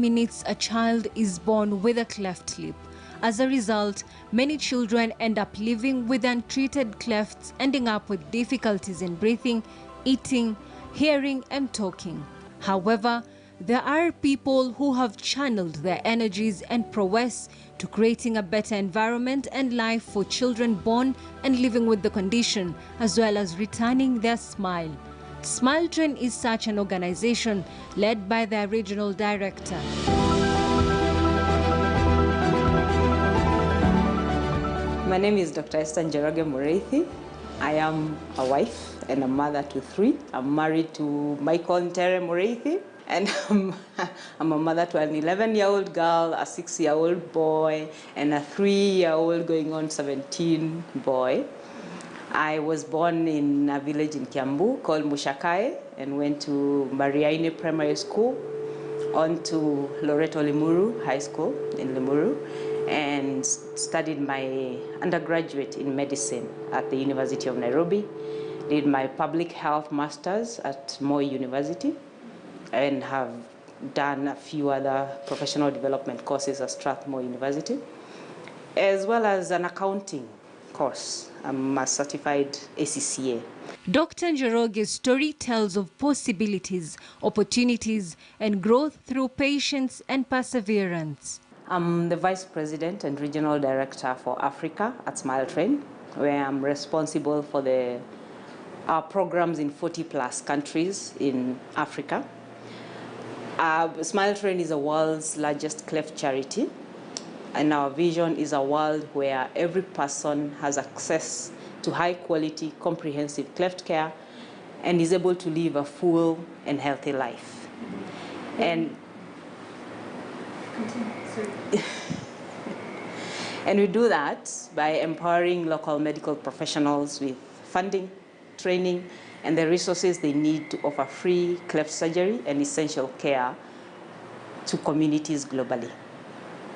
minutes, a child is born with a cleft lip. As a result, many children end up living with untreated clefts, ending up with difficulties in breathing, eating, hearing, and talking. However, there are people who have channeled their energies and prowess to creating a better environment and life for children born and living with the condition, as well as returning their smile. Smile Train is such an organization led by the regional director. My name is Dr. Esther Njoroge Murithi. I am a wife and a mother to 3. I'm married to Michael Ntere Murithi, and I'm a mother to an 11-year-old girl, a 6-year-old boy, and a 3-year-old going on 17 boy. I was born in a village in Kiambu called Mushakae and went to Mariaine Primary School, on to Loreto Limuru High School in Limuru, and studied my undergraduate in medicine at the University of Nairobi, did my public health masters at Moi University, and have done a few other professional development courses at Strathmore University, as well as an accounting course. I'm a certified ACCA. Dr. Njoroge's story tells of possibilities, opportunities, and growth through patience and perseverance. I'm the Vice President and Regional Director for Africa at Smile Train, where I'm responsible for our programs in 40+ countries in Africa. Smile Train is the world's largest cleft charity, and our vision is a world where every person has access to high-quality, comprehensive cleft care and is able to live a full and healthy life. And we do that by empowering local medical professionals with funding, training, and the resources they need to offer free cleft surgery and essential care to communities globally.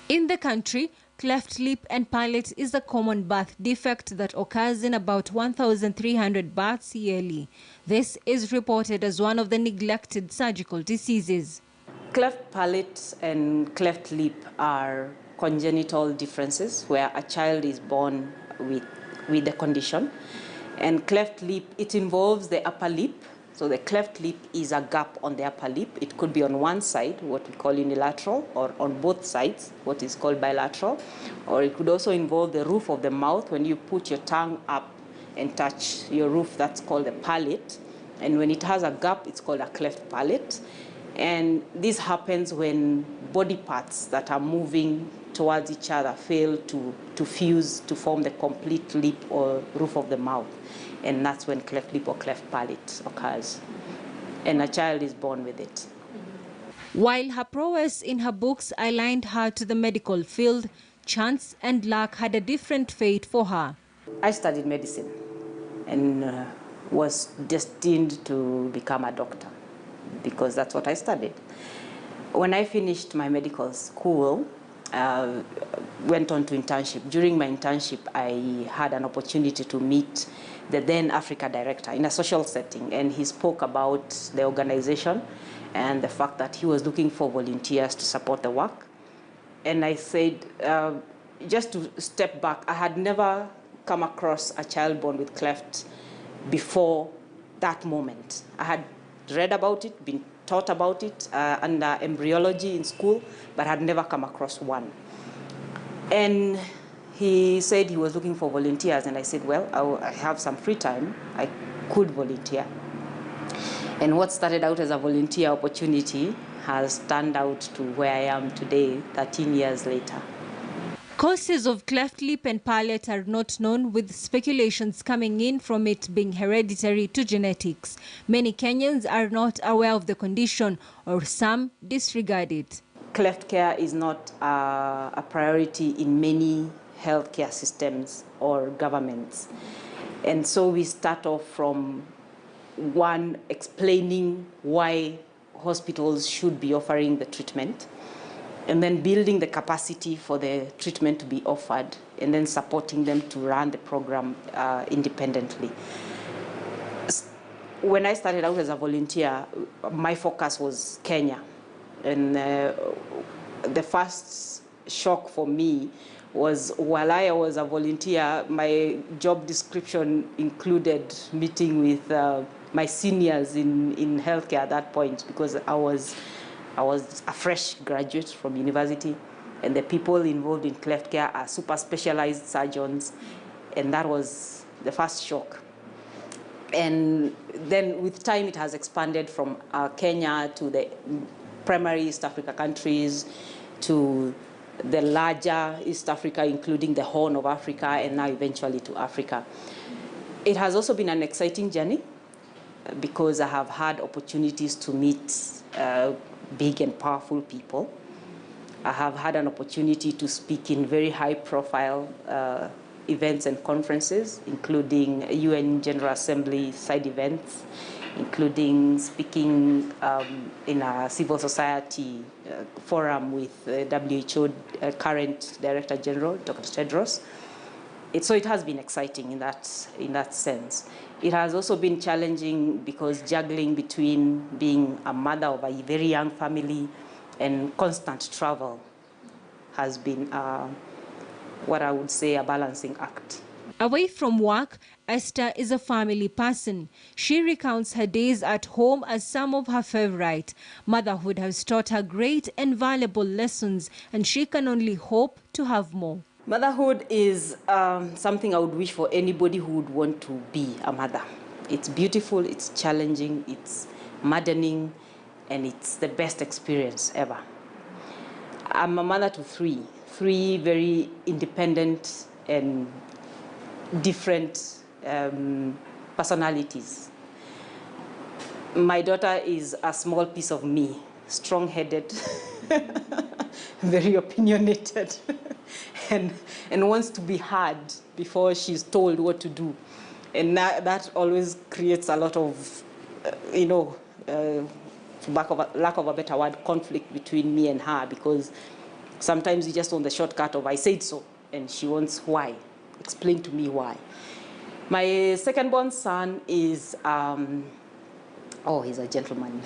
In the country, cleft lip and palate is a common birth defect that occurs in about 1,300 births yearly. This is reported as one of the neglected surgical diseases. Cleft palate and cleft lip are congenital differences where a child is born with the condition. And cleft lip, it involves the upper lip. So the cleft lip is a gap on the upper lip. It could be on one side, what we call unilateral, or on both sides, what is called bilateral. Or it could also involve the roof of the mouth. When you put your tongue up and touch your roof, that's called the palate. And when it has a gap, it's called a cleft palate. And this happens when body parts that are moving towards each other fail to fuse to form the complete lip or roof of the mouth. And that's when cleft lip or cleft palate occurs. And a child is born with it. While her prowess in her books aligned her to the medical field, chance and luck had a different fate for her. I studied medicine and was destined to become a doctor, because that's what I studied. When I finished my medical school, went on to internship. During my internship, I had an opportunity to meet the then Africa director in a social setting, and he spoke about the organization and the fact that he was looking for volunteers to support the work. And I said, just to step back, I had never come across a child born with cleft before that moment. I had read about it, been taught about it under embryology in school, but had never come across one. And he said he was looking for volunteers, and I said, well, I have some free time. I could volunteer. And what started out as a volunteer opportunity has turned out to where I am today, 13 years later. Causes of cleft lip and palate are not known, with speculations coming in from it being hereditary to genetics. Many Kenyans are not aware of the condition, or some disregard it. Cleft care is not a priority in many healthcare systems or governments. And so we start off from one, explaining why hospitals should be offering the treatment, and then building the capacity for the treatment to be offered, and then supporting them to run the program independently. When I started out as a volunteer, my focus was Kenya. And the first shock for me was, while I was a volunteer, my job description included meeting with my seniors in healthcare at that point, because I was a fresh graduate from university, and the people involved in cleft care are super specialized surgeons, and that was the first shock. And then with time, it has expanded from Kenya to the primary East Africa countries, to the larger East Africa, including the Horn of Africa, and now eventually to Africa. It has also been an exciting journey, because I have had opportunities to meet big and powerful people. I have had an opportunity to speak in very high-profile events and conferences, including UN General Assembly side events, including speaking in a civil society forum with WHO current Director General, Dr. Tedros. So it has been exciting in that sense. It has also been challenging, because juggling between being a mother of a very young family and constant travel has been what I would say a balancing act. Away from work, Esther is a family person. She recounts her days at home as some of her favorite. Motherhood has taught her great and valuable lessons, and she can only hope to have more. Motherhood is something I would wish for anybody who would want to be a mother. It's beautiful, it's challenging, it's maddening, and it's the best experience ever. I'm a mother to three very independent and different personalities. My daughter is a small piece of me, strong-headed, very opinionated, and wants to be heard before she's told what to do. And that always creates a lot of, lack of a better word, conflict between me and her, because sometimes you just want the shortcut of I said so, and she wants why. Explain to me why. My second-born son is, he's a gentleman.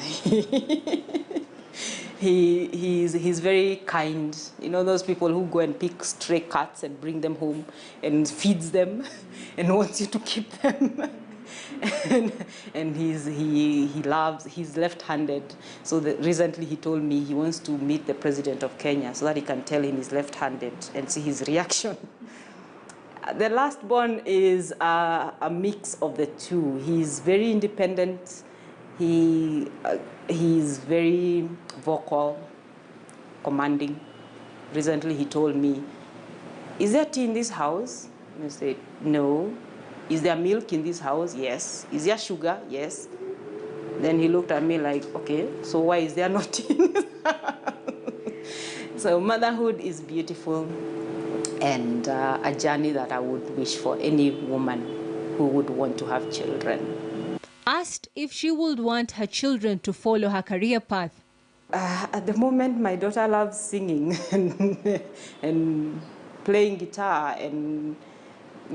He's very kind. You know, those people who go and pick stray cats and bring them home and feeds them and wants you to keep them. and he's left-handed. So recently he told me he wants to meet the president of Kenya so that he can tell him he's left-handed and see his reaction. The last born is a mix of the two. He's very independent. He's very vocal, commanding. Recently he told me, "Is there tea in this house?" And I said, "No." "Is there milk in this house?" "Yes." "Is there sugar?" "Yes." Then he looked at me like, "Okay, so why is there not tea in this house?" So motherhood is beautiful, and a journey that I would wish for any woman who would want to have children. Asked if she would want her children to follow her career path. At the moment, my daughter loves singing and playing guitar, and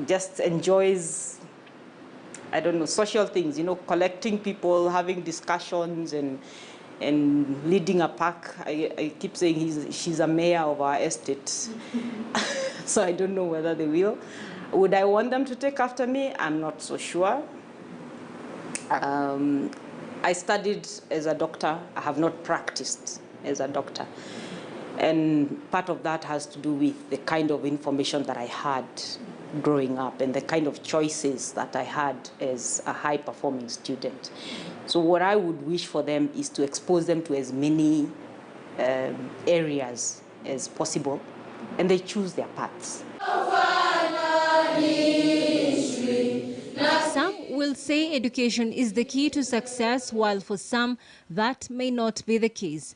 just enjoys, I don't know, social things, you know, collecting people, having discussions, and leading a pack. I keep saying she's a mayor of our estate. So I don't know whether they will. Would I want them to take after me? I'm not so sure. I studied as a doctor. I have not practiced as a doctor. And part of that has to do with the kind of information that I had growing up and the kind of choices that I had as a high-performing student. So what I would wish for them is to expose them to as many areas as possible, and they choose their paths. Some will say education is the key to success, while for some, that may not be the case.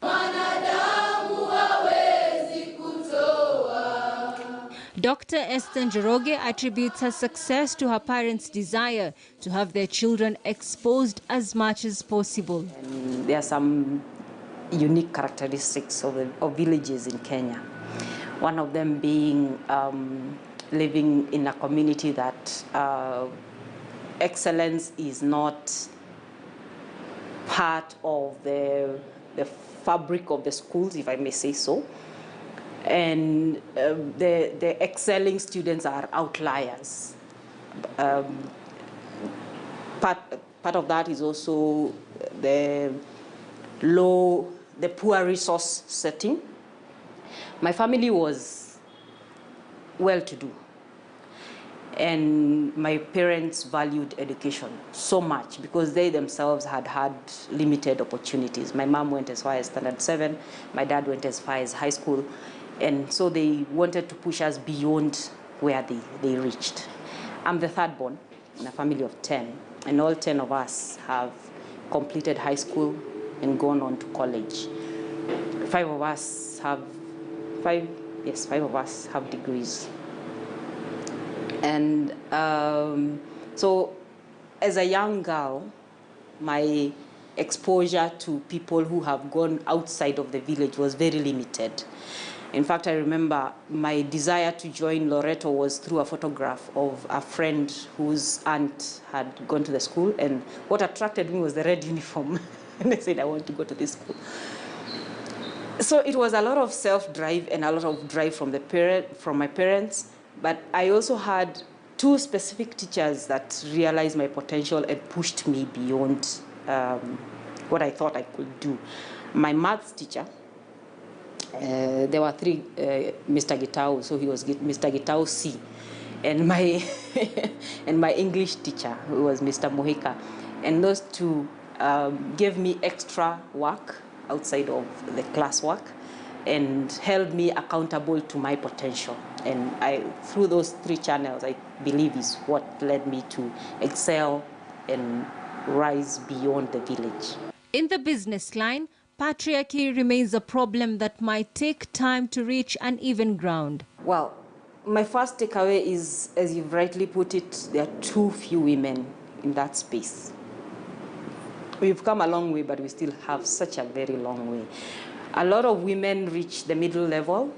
Dr. Esther Njoroge attributes her success to her parents' desire to have their children exposed as much as possible. And there are some unique characteristics of villages in Kenya. One of them being living in a community that excellence is not part of the the fabric of the schools, if I may say so. And the excelling students are outliers. Part of that is also the poor resource setting. My family was well-to-do, and my parents valued education so much because they themselves had had limited opportunities. My mom went as far as standard 7, my dad went as far as high school, and so they wanted to push us beyond where they reached. I'm the third born in a family of 10, and all 10 of us have completed high school and gone on to college. Five of us have degrees. And so as a young girl, my exposure to people who have gone outside of the village was very limited. In fact, I remember my desire to join Loreto was through a photograph of a friend whose aunt had gone to the school, and what attracted me was the red uniform. And I said, I want to go to this school. So it was a lot of self-drive and a lot of drive from my parents, but I also had two specific teachers that realized my potential and pushed me beyond what I thought I could do. My maths teacher, there were three Mr. Gitau, so he was Mr. Gitau C, and my and my English teacher, who was Mr. Mohika, and those two gave me extra work outside of the classwork and held me accountable to my potential. And through those three channels, I believe is what led me to excel and rise beyond the village. In the business line, patriarchy remains a problem that might take time to reach uneven ground. Well, my first takeaway is, as you've rightly put it, there are too few women in that space. We've come a long way, but we still have such a very long way. A lot of women reach the middle level,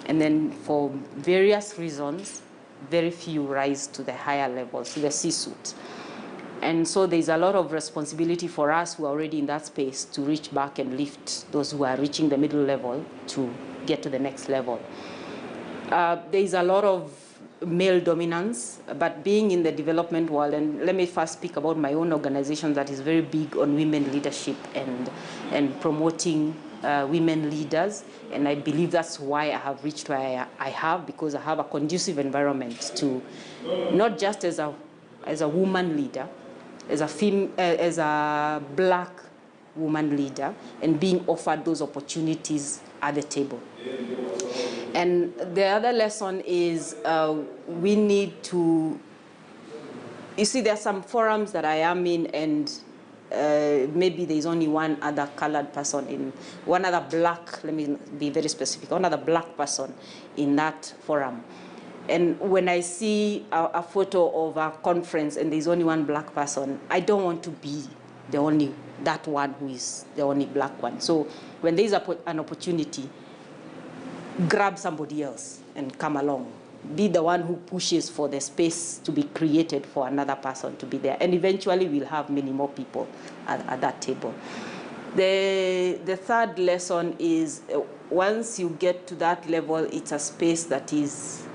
and then for various reasons, very few rise to the higher levels, to the C-suite. And so there's a lot of responsibility for us who are already in that space to reach back and lift those who are reaching the middle level to get to the next level. There's a lot of male dominance, but being in the development world, and let me first speak about my own organization that is very big on women leadership and promoting women leaders, and I believe that's why I have reached where I have, because I have a conducive environment to, not just as a woman leader, as a black woman leader, and being offered those opportunities at the table. And the other lesson is we need to, you see, there are some forums that I am in, and maybe there's only one other colored person in, one other black, let me be very specific, one other black person in that forum. And when I see a photo of a conference and there's only one black person, I don't want to be that one who is the only black one. So when there's an opportunity, grab somebody else and come along. Be the one who pushes for the space to be created for another person to be there. And eventually we'll have many more people at that table. The third lesson is once you get to that level, it's a space that is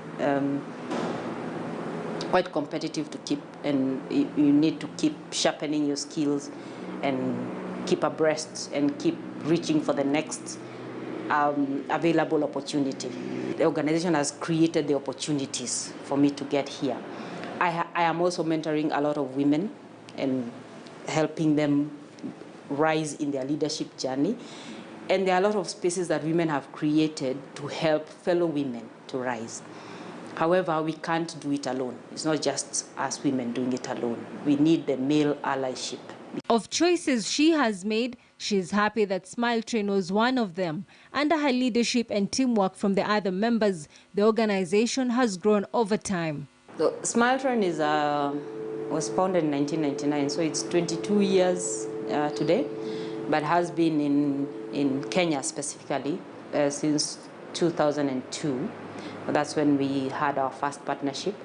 quite competitive to keep, and you need to keep sharpening your skills and keep abreast and keep reaching for the next available opportunity. The organization has created the opportunities for me to get here. I am also mentoring a lot of women and helping them rise in their leadership journey. And there are a lot of spaces that women have created to help fellow women to rise. However, we can't do it alone. It's not just us women doing it alone. We need the male allyship. Of choices she has made, she's happy that Smile Train was one of them. Under her leadership and teamwork from the other members, the organization has grown over time. So Smile Train was founded in 1999, so it's 22 years today, but has been in Kenya specifically since 2002. That's when we had our first partnership,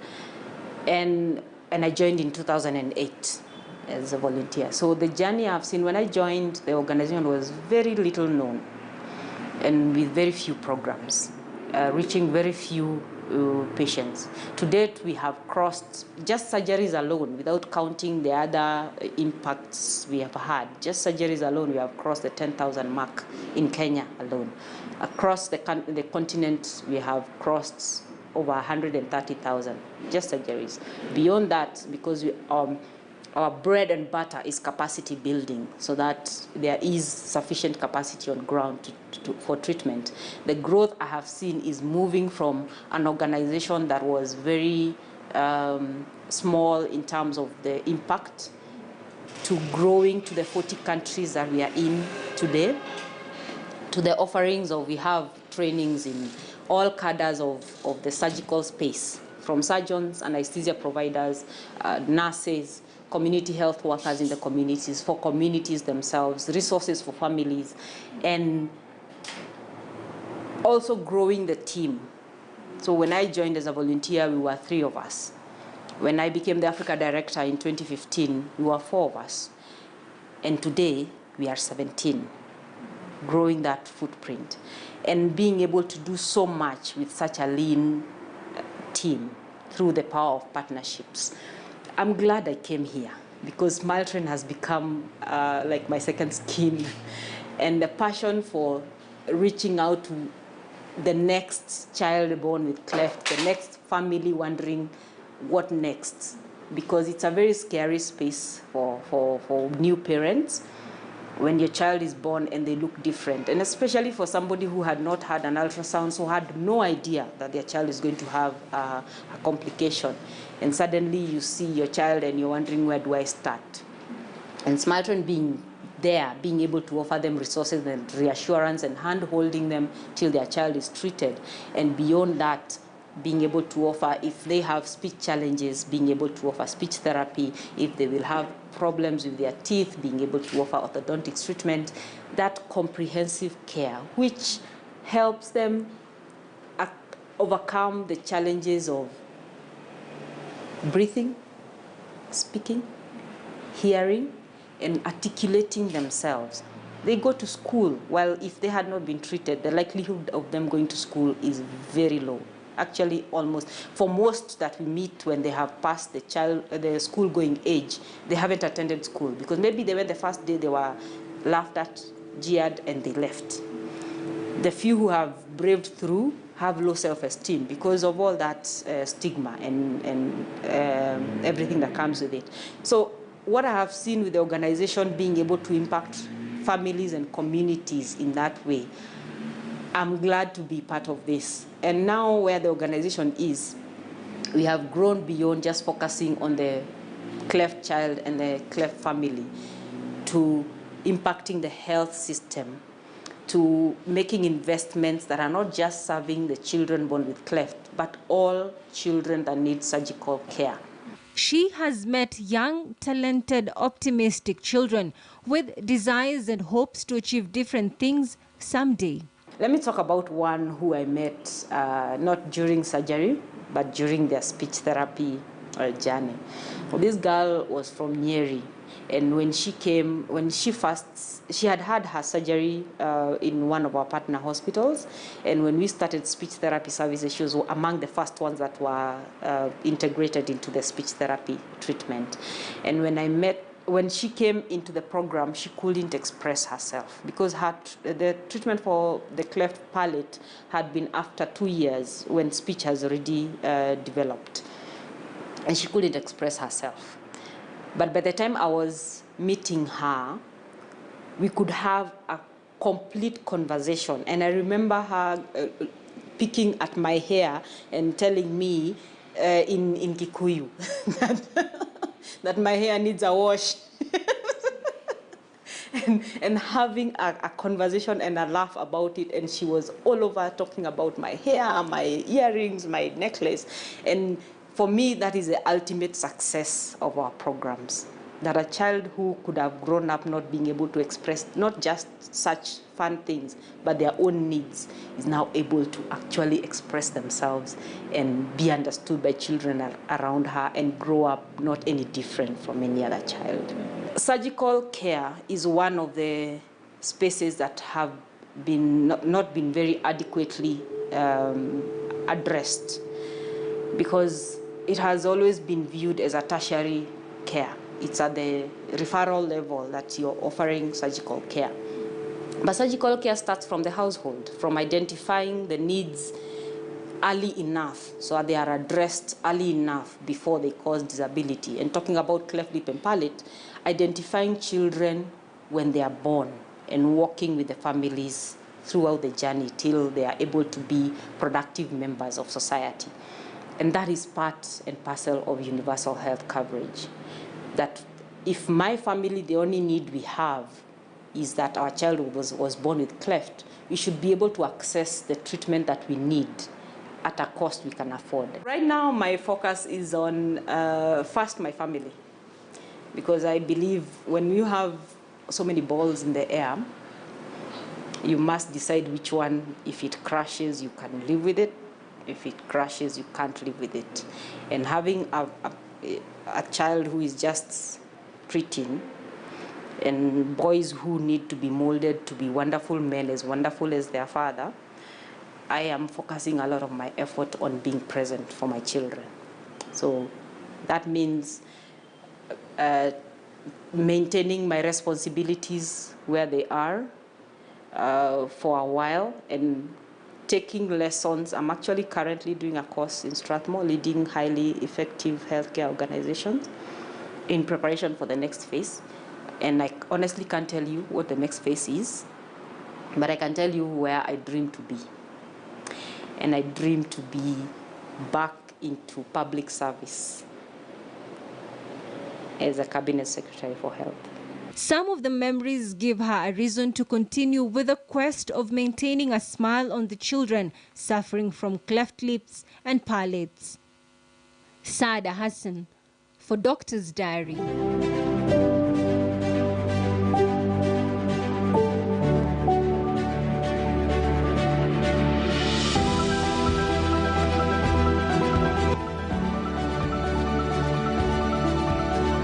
and I joined in 2008. as a volunteer. So the journey I've seen, when I joined, the organization was very little known and with very few programs, reaching very few patients. To date, we have crossed, just surgeries alone, without counting the other impacts we have had, just surgeries alone, we have crossed the 10,000 mark in Kenya alone. Across the continent, we have crossed over 130,000, just surgeries. Beyond that, because our bread and butter is capacity building, so that there is sufficient capacity on ground for treatment. The growth I have seen is moving from an organization that was very small in terms of the impact to growing to the 40 countries that we are in today, to the offerings of, we have trainings in all cadres of the surgical space, from surgeons, anesthesia providers, nurses, community health workers in the communities, for communities themselves, resources for families, and also growing the team. So when I joined as a volunteer, we were 3 of us. When I became the Africa Director in 2015, we were 4 of us. And today, we are 17, growing that footprint and being able to do so much with such a lean team through the power of partnerships. I'm glad I came here because Maltrain has become like my second skin, and the passion for reaching out to the next child born with cleft, the next family wondering what next, because it's a very scary space for new parents when your child is born and they look different, and especially for somebody who had not had an ultrasound, so had no idea that their child is going to have a complication, and suddenly you see your child and you're wondering, where do I start? And Smartron being there, being able to offer them resources and reassurance and hand-holding them till their child is treated, and beyond that, being able to offer, if they have speech challenges, being able to offer speech therapy, if they will have problems with their teeth, being able to offer orthodontics treatment, that comprehensive care, which helps them overcome the challenges of breathing, speaking, hearing, and articulating themselves. They go to school, while if they had not been treated, the likelihood of them going to school is very low. Actually, almost, for most that we meet when they have passed the school-going age, they haven't attended school because maybe they went the first day, they were laughed at, jeered, and they left. The few who have braved through have low self-esteem because of all that stigma and everything that comes with it. So what I have seen with the organization being able to impact families and communities in that way, I'm glad to be part of this. And now where the organization is, we have grown beyond just focusing on the cleft child and the cleft family to impacting the health system, to making investments that are not just serving the children born with cleft, but all children that need surgical care. She has met young, talented, optimistic children with desires and hopes to achieve different things someday. Let me talk about one who I met not during surgery, but during their speech therapy journey. This girl was from Nyeri, and when she came, she had had her surgery in one of our partner hospitals, and when we started speech therapy services, she was among the first ones that were integrated into the speech therapy treatment. And when she came into the program, she couldn't express herself because the treatment for the cleft palate had been after 2 years when speech has already developed. And she couldn't express herself. But by the time I was meeting her, we could have a complete conversation. And I remember her picking at my hair and telling me in Kikuyu that my hair needs a wash. and having a conversation and a laugh about it. And she was all over talking about my hair, my earrings, my necklace. And for me, that is the ultimate success of our programs. that a child who could have grown up not being able to express not just such fun things, but their own needs, is now able to actually express themselves and be understood by children around her and grow up not any different from any other child. Surgical care is one of the spaces that have been not been very adequately addressed, because it has always been viewed as a tertiary care. It's at the referral level that you're offering surgical care. But surgical care starts from the household, from identifying the needs early enough so that they are addressed early enough before they cause disability. And talking about cleft lip and palate, identifying children when they are born and working with the families throughout the journey till they are able to be productive members of society. And that is part and parcel of universal health coverage. That if my family, the only need we have is that our child was born with cleft, we should be able to access the treatment that we need at a cost we can afford. Right now, my focus is on first my family, because I believe when you have so many balls in the air, you must decide which one, if it crashes, you can live with it. If it crashes, you can't live with it. And having a child who is just preteen, and boys who need to be molded to be wonderful men, as wonderful as their father, I am focusing a lot of my effort on being present for my children. So that means maintaining my responsibilities where they are for a while, and taking lessons. I'm actually currently doing a course in Strathmore, leading highly effective healthcare organizations, in preparation for the next phase. And I honestly can't tell you what the next phase is, but I can tell you where I dream to be. And I dream to be back into public service as a cabinet secretary for health. Some of the memories give her a reason to continue with the quest of maintaining a smile on the children suffering from cleft lips and palates. Saada Hassan for Doctor's Diary.